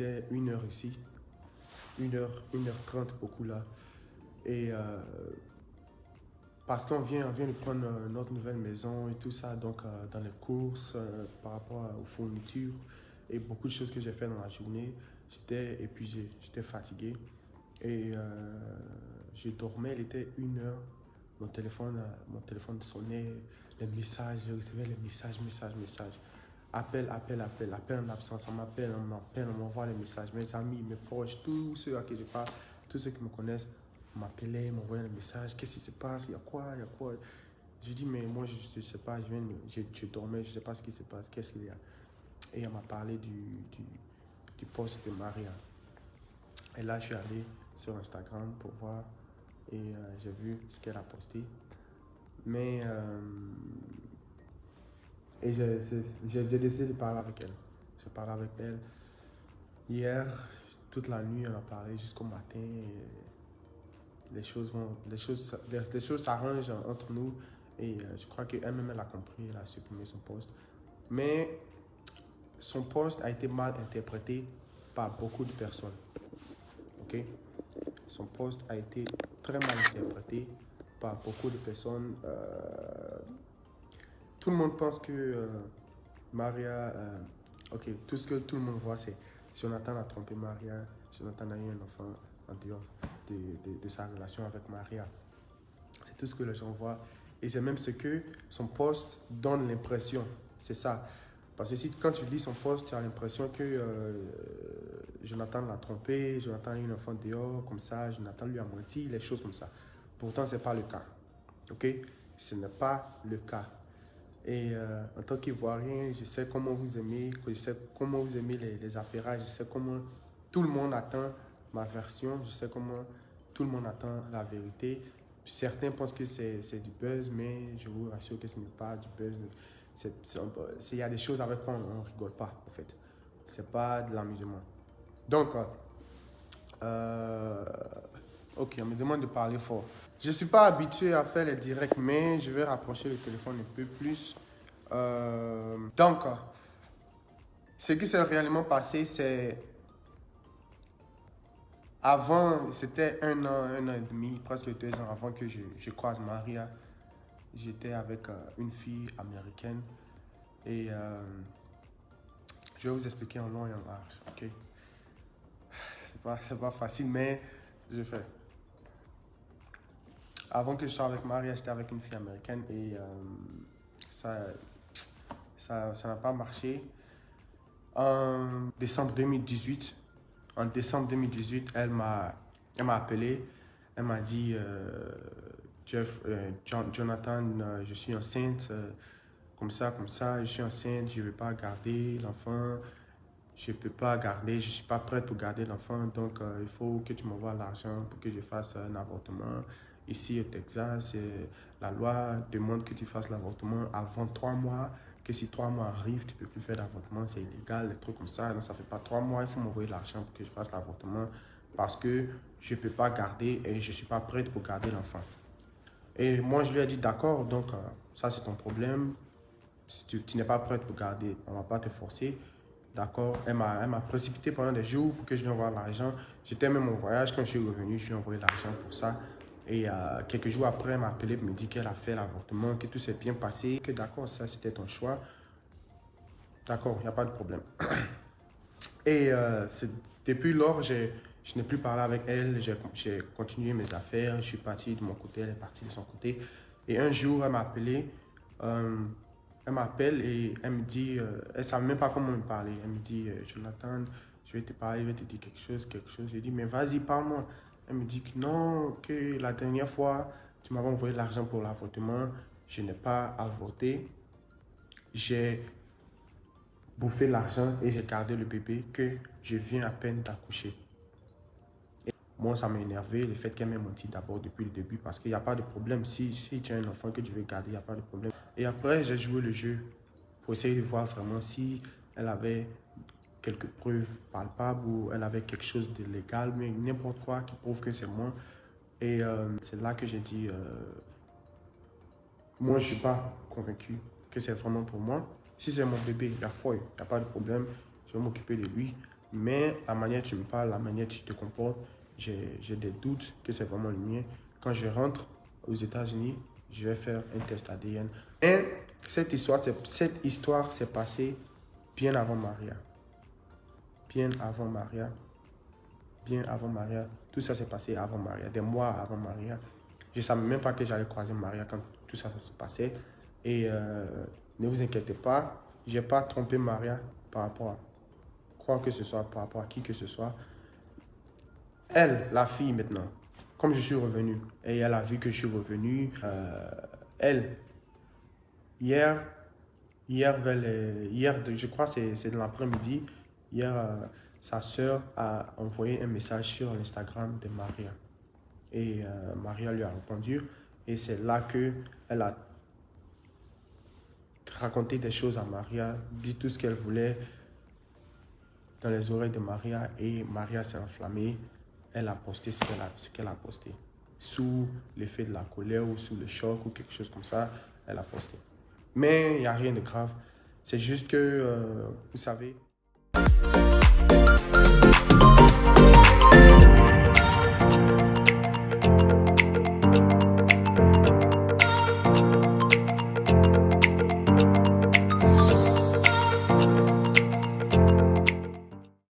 était 1 heure ici. 1 heure 30 beaucoup là. Et parce qu'on vient de prendre notre nouvelle maison et tout ça, donc dans les courses, par rapport aux fournitures et beaucoup de choses que j'ai fait dans la journée, j'étais épuisé, j'étais fatigué. Et je dormais, il était 1 heure, mon téléphone sonnait, les messages, je recevais les messages. Appel en absence, on m'appelle, on m'envoie les messages. Mes amis, mes proches, tous ceux à qui je parle, tous ceux qui me connaissent, m'appelaient, m'envoyaient des messages. Qu'est-ce qui se passe? Il y a quoi? Je dis, mais moi, je ne sais pas, je dormais, je ne sais pas ce qui se passe, qu'est-ce qu'il y a? Et elle m'a parlé du post de Maria. Et là, je suis allé sur Instagram pour voir et j'ai vu ce qu'elle a posté. Mais et j'ai décidé de parler avec elle. J'ai parlé avec elle hier, toute la nuit, on a parlé jusqu'au matin. Les choses s'arrangent entre nous et je crois qu'elle-même elle a compris, elle a supprimé son post. Mais son post a été mal interprété par beaucoup de personnes. Ok? Son post a été très mal interprété par beaucoup de personnes. Tout le monde pense que Maria... ok, tout ce que tout le monde voit, c'est Jonathan a trompé Maria, Jonathan a eu un enfant en dehors de sa relation avec Maria. C'est tout ce que les gens voient. Et c'est même ce que son post donne l'impression. C'est ça. Parce que quand tu lis son post, tu as l'impression que Jonathan l'a trompé, Jonathan a eu un enfant dehors, comme ça, Jonathan lui a menti, les choses comme ça. Pourtant, ce n'est pas le cas. Ok? Ce n'est pas le cas. Et en tant qu'Ivoirien, je sais comment vous aimez, les affairages, je sais comment tout le monde attend ma version, je sais comment tout le monde attend la vérité. Certains pensent que c'est du buzz, mais je vous rassure que ce n'est pas du buzz. Il y a des choses avec quoi on ne rigole pas, en fait. C'est pas de l'amusement. Donc, ok, on me demande de parler fort. Je ne suis pas habitué à faire les directs, mais je vais rapprocher le téléphone un peu plus. Donc, ce qui s'est réellement passé, c'est avant, c'était 1 an et demi, presque 2 ans avant que je croise Maria. J'étais avec une fille américaine et je vais vous expliquer en long et en large, ok? C'est pas facile, mais je fais. Avant que je sois avec Maria, j'étais avec une fille américaine et ça n'a pas marché. En décembre 2018, elle m'a appelé. Elle m'a dit, Jonathan, je suis enceinte, comme ça, je suis enceinte, je ne vais pas garder l'enfant. Je ne peux pas garder, je ne suis pas prête pour garder l'enfant, donc il faut que tu m'envoies l'argent pour que je fasse un avortement. Ici au Texas, la loi demande que tu fasses l'avortement avant 3 mois, que si 3 mois arrivent, tu ne peux plus faire d'avortement, c'est illégal, des trucs comme ça. Donc ça ne fait pas 3 mois, il faut m'envoyer l'argent pour que je fasse l'avortement parce que je ne peux pas garder et je ne suis pas prête pour garder l'enfant. Et moi, je lui ai dit d'accord, donc ça c'est ton problème. Si tu n'es pas prête pour garder, on ne va pas te forcer. D'accord, elle m'a précipité pendant des jours pour que je lui envoie l'argent. J'étais même au voyage, quand je suis revenu, je lui ai envoyé l'argent pour ça. Et quelques jours après, elle m'a appelé pour me dire qu'elle a fait l'avortement, que tout s'est bien passé, que d'accord, ça c'était ton choix. D'accord, il n'y a pas de problème. Et depuis lors, je n'ai plus parlé avec elle, j'ai continué mes affaires, je suis parti de mon côté, elle est partie de son côté. Et un jour, elle m'a appelé. Elle m'appelle et elle me dit, elle ne savait même pas comment me parler. Elle me dit, Jonathan, je vais te parler, je vais te dire quelque chose. Je dis, mais vas-y, parle-moi. Elle me dit que non, que la dernière fois, tu m'avais envoyé l'argent pour l'avortement. Je n'ai pas avorté. J'ai bouffé l'argent et j'ai gardé le bébé que je viens à peine d'accoucher. Moi, ça m'a énervé, le fait qu'elle m'ait menti d'abord depuis le début, parce qu'il n'y a pas de problème. Si tu as un enfant que tu veux garder, il n'y a pas de problème. Et après, j'ai joué le jeu pour essayer de voir vraiment si elle avait quelques preuves palpables ou elle avait quelque chose de légal, mais n'importe quoi qui prouve que c'est moi. Et c'est là que j'ai dit, moi, je ne suis pas convaincu que c'est vraiment pour moi. Si c'est mon bébé, il y a foi, il n'y a pas de problème, je vais m'occuper de lui. Mais la manière dont tu me parles, la manière dont tu te comportes, j'ai des doutes que c'est vraiment le mien. Quand je rentre aux États-Unis, je vais faire un test ADN. Et cette histoire s'est passée bien avant Maria. Bien avant Maria. Bien avant Maria. Tout ça s'est passé avant Maria, des mois avant Maria. Je ne savais même pas que j'allais croiser Maria quand tout ça se passait. Et ne vous inquiétez pas, je n'ai pas trompé Maria par rapport à quoi que ce soit, par rapport à qui que ce soit. Elle, la fille maintenant, comme je suis revenu, et elle a vu que je suis revenu, elle, hier, je crois que c'est dans l'après-midi, hier, sa sœur a envoyé un message sur l'Instagram de Maria. Et Maria lui a répondu. Et c'est là qu'elle a raconté des choses à Maria, dit tout ce qu'elle voulait dans les oreilles de Maria. Et Maria s'est enflammée. Elle a posté ce qu'elle a posté. Sous l'effet de la colère ou sous le choc ou quelque chose comme ça, elle a posté. Mais il n'y a rien de grave. C'est juste que, vous savez...